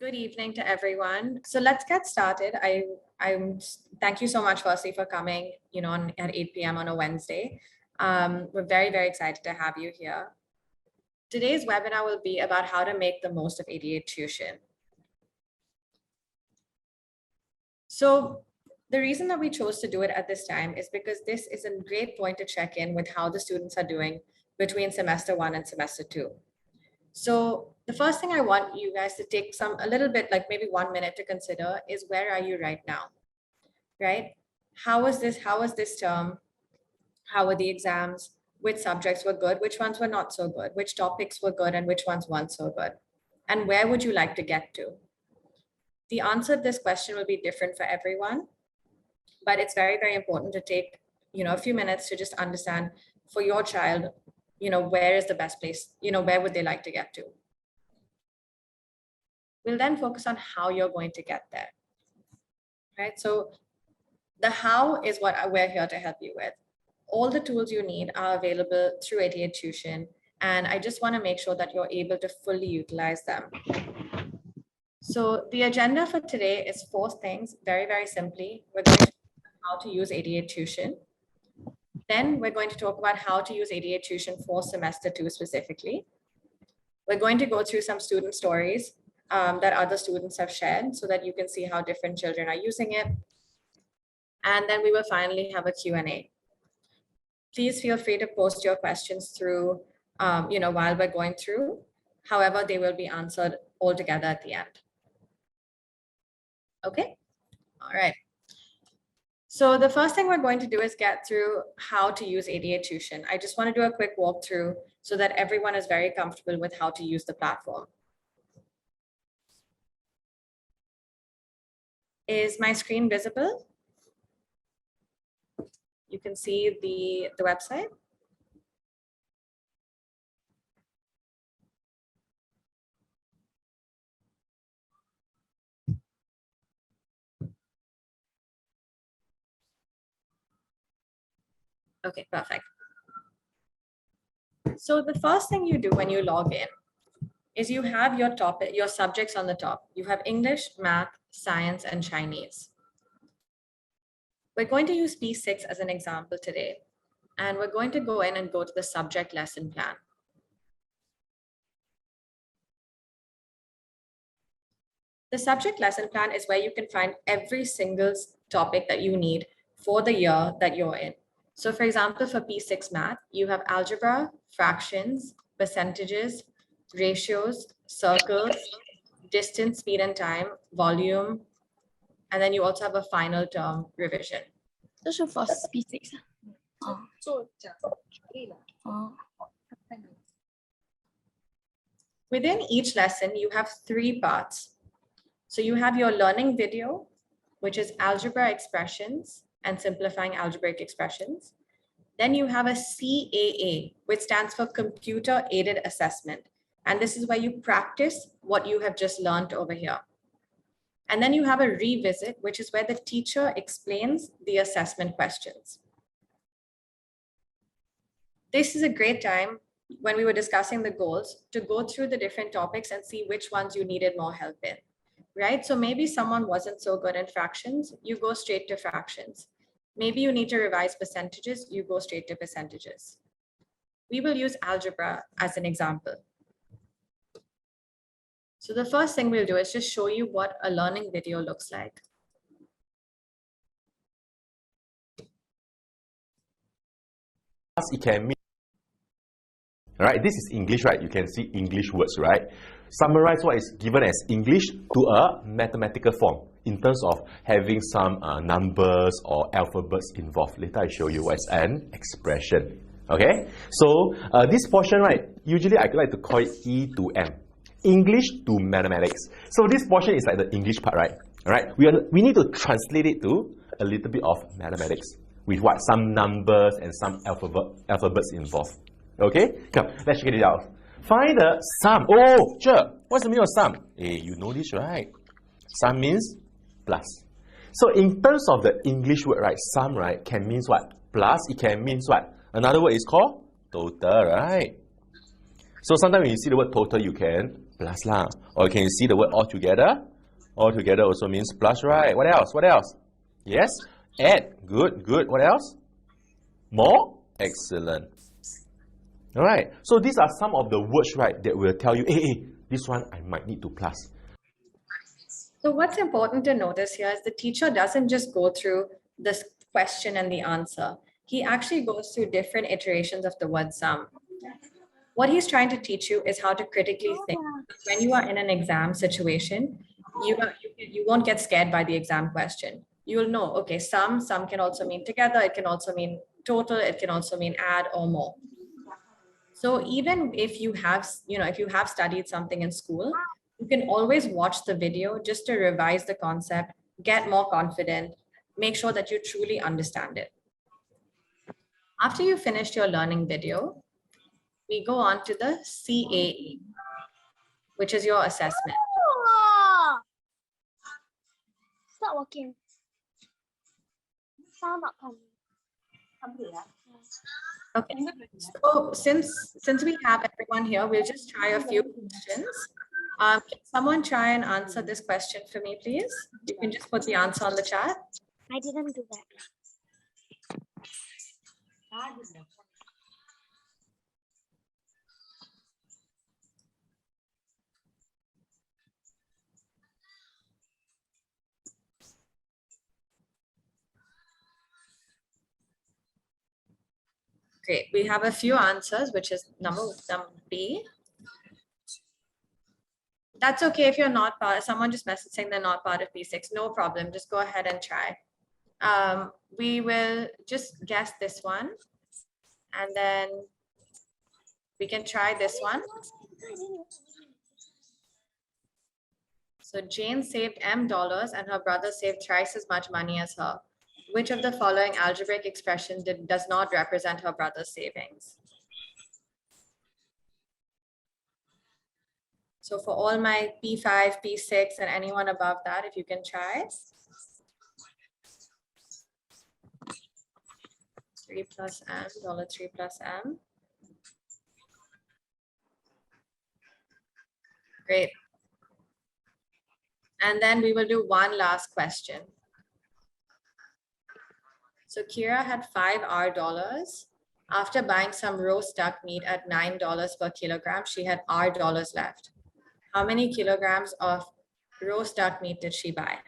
Good evening to everyone. So let's get started. I'm thank you so much firstly for coming, at 8 p.m. on a Wednesday. We're very, very excited to have you here. Today's webinar will be about how to make the most of 88tuition. So the reason that we chose to do it at this time is because this is a great point to check in with how the students are doing between semester 1 and semester 2. So the first thing I want you guys to take a little bit, like maybe 1 minute to consider is where are you right now, right? How was this term? How were the exams? Which subjects were good? Which ones were not so good? Which topics were good and which ones weren't so good? And where would you like to get to? The answer to this question will be different for everyone, but it's very, very important to take, a few minutes to just understand for your child, where is the best place, where would they like to get to? We'll then focus on how you're going to get there, right? So the how is what we're here to help you with. All the tools you need are available through 88tuition, and I just want to make sure that you're able to fully utilize them. So the agenda for today is 4 things, very, very simply. We're going to talk about how to use 88tuition. Then we're going to talk about how to use 88tuition for semester 2 specifically. We're going to go through some student stories that other students have shared so that you can see how different children are using it. And then we will finally have a Q&A. Please feel free to post your questions through, while we're going through. However, they will be answered all together at the end. Okay, all right. So the first thing we're going to do is get through how to use 88tuition. I just want to do a quick walkthrough so that everyone is very comfortable with how to use the platform. Is my screen visible? You can see the website. Okay, perfect. So the first thing you do when you log in is you have your subjects on the top. You have English, Math, Science, and Chinese. We're going to use P6 as an example today, and we're going to go in and go to the subject lesson plan. The subject lesson plan is where you can find every single topic that you need for the year that you're in. So for example, for P6 Math, you have algebra, fractions, percentages, ratios, circles, distance, speed and time, volume, and then you also have a final term revision. 这是 for P6 Within each lesson, you have 3 parts. So you have your learning video, which is algebra expressions and simplifying algebraic expressions. Then you have a CAA, which stands for computer aided assessment. And this is where you practice what you have just learned over here. And then you have a revisit, which is where the teacher explains the assessment questions. This is a great time when we were discussing the goals to go through the different topics and see which ones you needed more help in, right? So maybe someone wasn't so good in fractions, you go straight to fractions. Maybe you need to revise percentages, you go straight to percentages. We will use algebra as an example. So the first thing we'll do is just show you what a learning video looks like. It can mean, right? This is English, right? You can see English words, right? Summarize what is given as English to a mathematical form in terms of having some numbers or alphabets involved. Later I show you what is an expression. Okay? So this portion, right? Usually I like to call it E to M. English to mathematics. So this portion is like the English part, right? All right. We need to translate it to a little bit of mathematics with what? Some numbers and some alphabets involved. Okay? Come, let's check it out. Find the sum. Oh, sure. What's the meaning of sum? Hey, you know this, right? Sum means plus. So in terms of the English word, right? Sum, right, can mean what? Plus. It can mean what? Another word is called total, right? So sometimes when you see the word total, you can plus lah. Or can you see the word all together? All together also means plus, right? What else? What else? Yes? Add. Good, good. What else? More? Excellent. All right. So these are some of the words, right, that will tell you, hey, this one I might need to plus. So what's important to notice here is the teacher doesn't just go through this question and the answer. He actually goes through different iterations of the word sum. What he's trying to teach you is how to critically think. When you are in an exam situation, you won't get scared by the exam question. You'll know, okay, sum can also mean together. It can also mean total. It can also mean add or more. So even if you have, if you have studied something in school, you can always watch the video just to revise the concept, get more confident, make sure that you truly understand it. After you finished your learning video, we go on to the CAE, which is your assessment. It's not working. Sound not coming. Okay, so since we have everyone here, we'll just try a few questions. Can someone try and answer this question for me, please? You can just put the answer on the chat. I didn't do that. Great, we have a few answers, which is number B. That's okay if you're not part, someone just messaged saying they're not part of P6, no problem, just go ahead and try. We will just guess this one, and then we can try this one. So Jane saved $M and her brother saved thrice as much money as her. Which of the following algebraic expression does not represent her brother's savings? So for all my P5, P6, and anyone above that, if you can try. 3 plus M, $3 plus M. Great. And then we will do one last question. So Kira had $5 After buying some roast duck meat at $9 per kilogram, she had R left. How many kilograms of roast duck meat did she buy?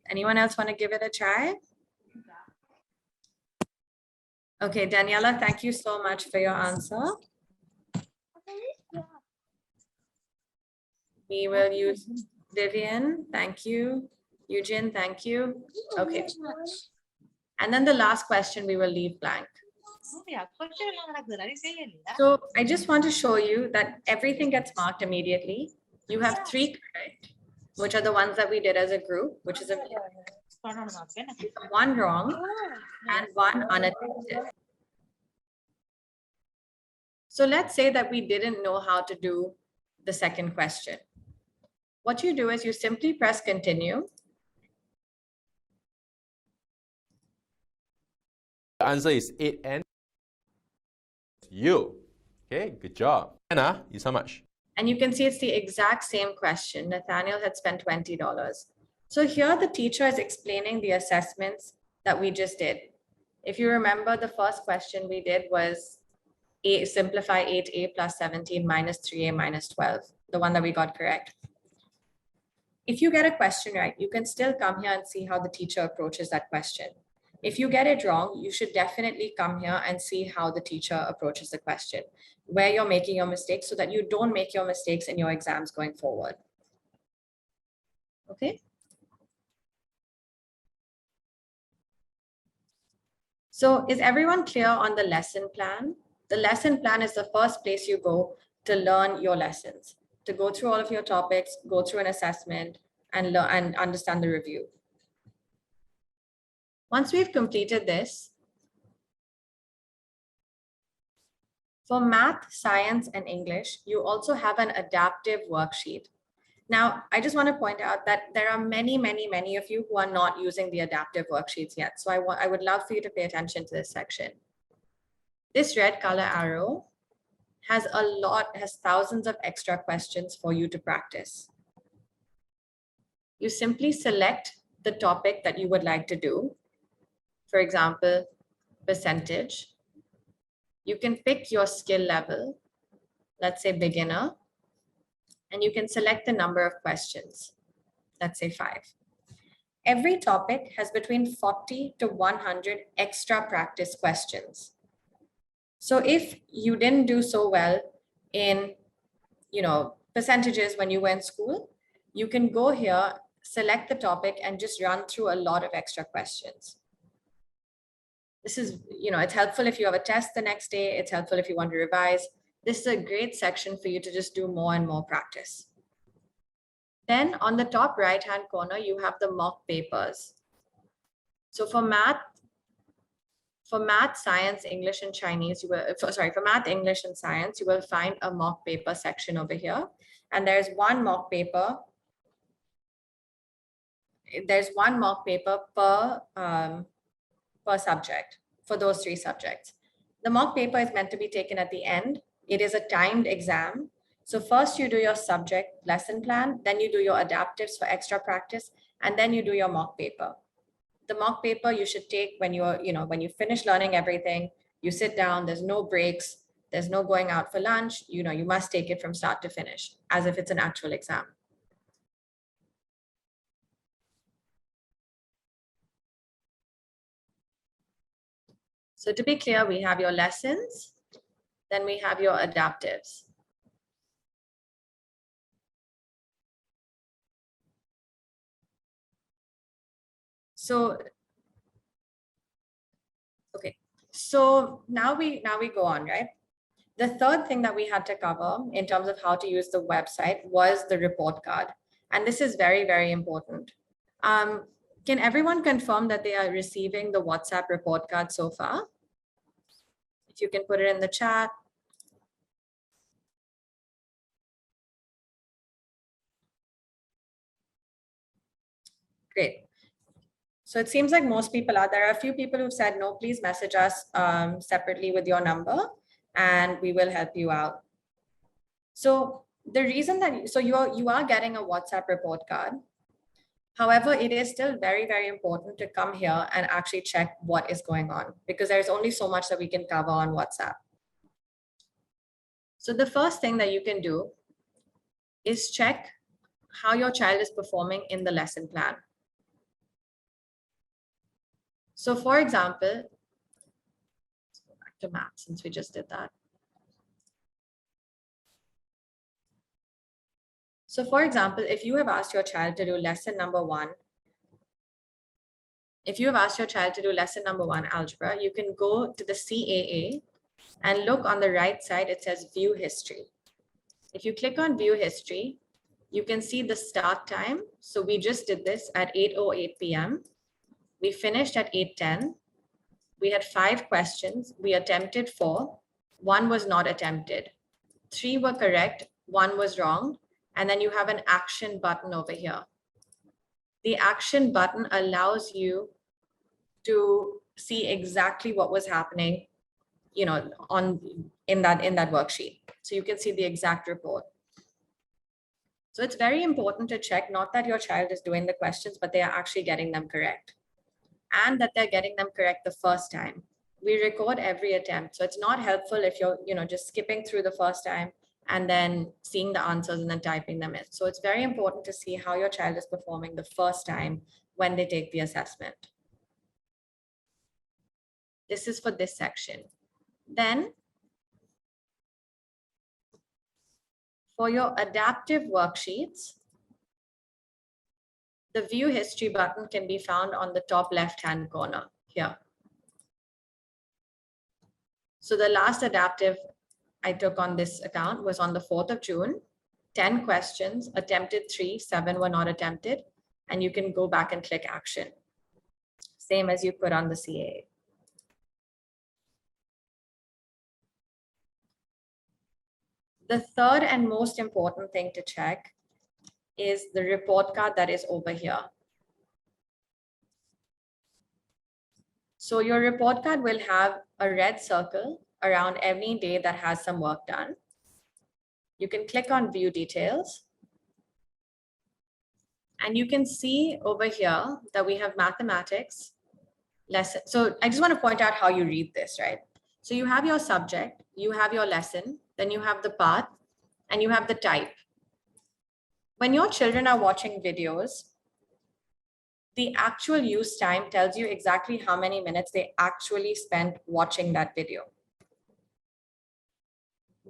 Anyone else want to give it a try? Okay, Daniela, thank you so much for your answer. We will use Vivian, thank you. Eugene, thank you. Okay. And then the last question we will leave blank. So I just want to show you that everything gets marked immediately. You have 3 correct, which are the ones that we did as a group, which is 1 wrong and 1 unattempted. So let's say that we didn't know how to do the second question. What you do is you simply press continue. The answer is 8N. You. Okay, good job. Anna, is how much? And you can see it's the exact same question. Nathaniel had spent $20. So here the teacher is explaining the assessments that we just did. If you remember, the first question we did was simplify 8a plus 17 minus 3a minus 12, the one that we got correct. If you get a question right, you can still come here and see how the teacher approaches that question. If you get it wrong, you should definitely come here and see how the teacher approaches the question, where you're making your mistakes so that you don't make your mistakes in your exams going forward. Okay. So is everyone clear on the lesson plan? The lesson plan is the first place you go to learn your lessons, to go through all of your topics, go through an assessment, and learn and understand the review. Once we've completed this, for math, science, and English, you also have an adaptive worksheet. Now, I just want to point out that there are many, many, many of you who are not using the adaptive worksheets yet. So I would love for you to pay attention to this section. This red color arrow has thousands of extra questions for you to practice. You simply select the topic that you would like to do. For example, percentage. You can pick your skill level, let's say beginner, and you can select the number of questions, let's say 5. Every topic has between 40 to 100 extra practice questions. So if you didn't do so well in, percentages when you were in school, you can go here, select the topic, and just run through a lot of extra questions. This is, it's helpful if you have a test the next day. It's helpful if you want to revise. This is a great section for you to just do more and more practice. Then on the top right-hand corner, you have the mock papers. So for math, science, English, and Chinese, for math, English, and science, you will find a mock paper section over here. And there's one mock paper. There's one mock paper per subject for those 3 subjects. The mock paper is meant to be taken at the end. It is a timed exam. So first you do your subject lesson plan, then you do your adaptives for extra practice, and then you do your mock paper. The mock paper you should take when when you finish learning everything, you sit down, there's no breaks, there's no going out for lunch, you must take it from start to finish as if it's an actual exam. So to be clear, we have your lessons, then we have your adaptives. So, okay, so now we go on, right? The third thing that we had to cover in terms of how to use the website was the report card. And this is very, very important. Can everyone confirm that they are receiving the WhatsApp report card so far? If you can put it in the chat. Great. So it seems like most people are. There are a few people who've said, no, please message us separately with your number and we will help you out. So the reason that, so you are getting a WhatsApp report card. However, it is still very, very important to come here and actually check what is going on because there's only so much that we can cover on WhatsApp. So the first thing that you can do is check how your child is performing in the lesson plan. So for example, let's go back to math since we just did that. So for example, if you have asked your child to do lesson number 1, algebra, you can go to the CAA and look on the right side, it says view history. If you click on view history, you can see the start time. So we just did this at 8:08 p.m. We finished at 8:10. We had 5 questions. We attempted 4. 1 was not attempted. 3 were correct. 1 was wrong. And then you have an action button over here. The action button allows you to see exactly what was happening, in that worksheet. So you can see the exact report. So it's very important to check not that your child is doing the questions, but they are actually getting them correct. And that they're getting them correct the first time. We record every attempt. So it's not helpful if you're, just skipping through the first time and then seeing the answers and then typing them in. So it's very important to see how your child is performing the first time when they take the assessment. This is for this section. Then for your adaptive worksheets, the view history button can be found on the top left-hand corner here. So the last adaptive I took on this account was on the 4th of June, 10 questions, attempted 3, 7 were not attempted, and you can go back and click action. Same as you put on the CAA. The third and most important thing to check is the report card that is over here. So your report card will have a red circle around every day that has some work done. You can click on view details. And you can see over here that we have mathematics lesson. So I just want to point out how you read this, right? So you have your subject, you have your lesson, then you have the path, and you have the type. When your children are watching videos, the actual use time tells you exactly how many minutes they actually spent watching that video.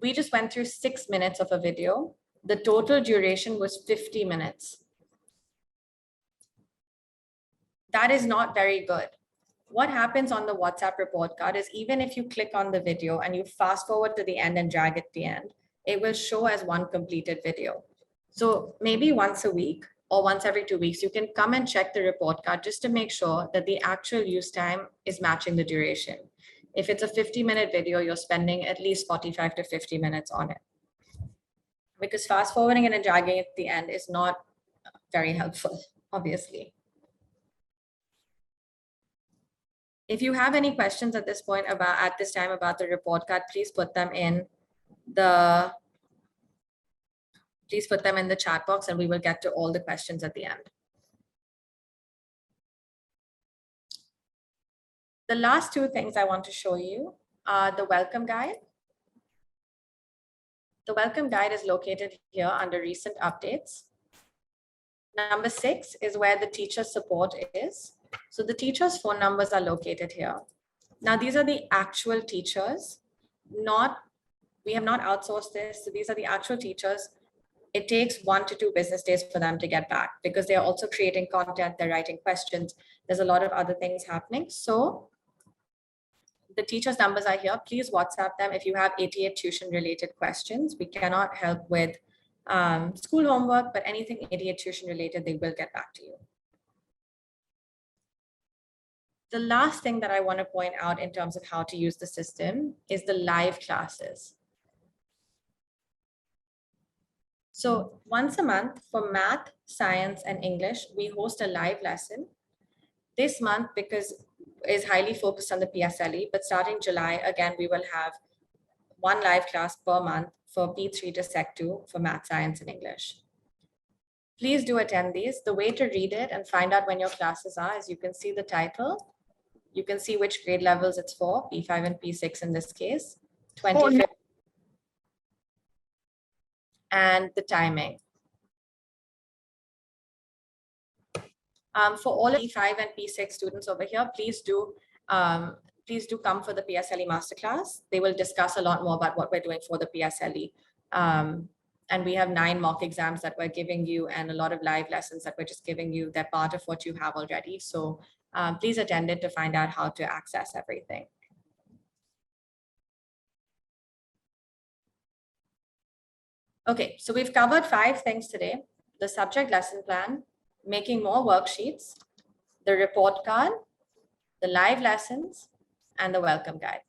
We just went through 6 minutes of a video. The total duration was 50 minutes. That is not very good. What happens on the WhatsApp report card is even if you click on the video and you fast forward to the end and drag it to the end, it will show as one completed video. So maybe once a week or once every 2 weeks, you can come and check the report card just to make sure that the actual use time is matching the duration. If it's a 50-minute video, you're spending at least 45 to 50 minutes on it. Because fast forwarding and dragging it at the end is not very helpful, obviously. If you have any questions at this point at this time about the report card, please put them in the chat box and we will get to all the questions at the end. The last two things I want to show you are the welcome guide. The welcome guide is located here under recent updates. Number 6 is where the teacher support is. So the teachers' phone numbers are located here. Now, these are the actual teachers, we have not outsourced this. So these are the actual teachers. It takes 1 to 2 business days for them to get back because they're also creating content, they're writing questions. There's a lot of other things happening. So the teachers' numbers are here. Please WhatsApp them if you have 88 tuition related questions. We cannot help with school homework, but anything 88 tuition related, they will get back to you. The last thing that I want to point out in terms of how to use the system is the live classes. So once a month for math, science, and English, we host a live lesson. This month, because is highly focused on the PSLE, but starting July, again, we will have 1 live class per month for P3 to Sec 2 for math, science, and English. Please do attend these. The way to read it and find out when your classes are is you can see the title. You can see which grade levels it's for, P5 and P6 in this case, 25th, and the timing. For all of P5 and P6 students over here, please do come for the PSLE masterclass. They will discuss a lot more about what we're doing for the PSLE. And we have 9 mock exams that we're giving you and a lot of live lessons that we're just giving you. They're part of what you have already. So please attend it to find out how to access everything. Okay, so we've covered 5 things today: the subject lesson plan, making more worksheets, the report card, the live lessons, and the welcome guide.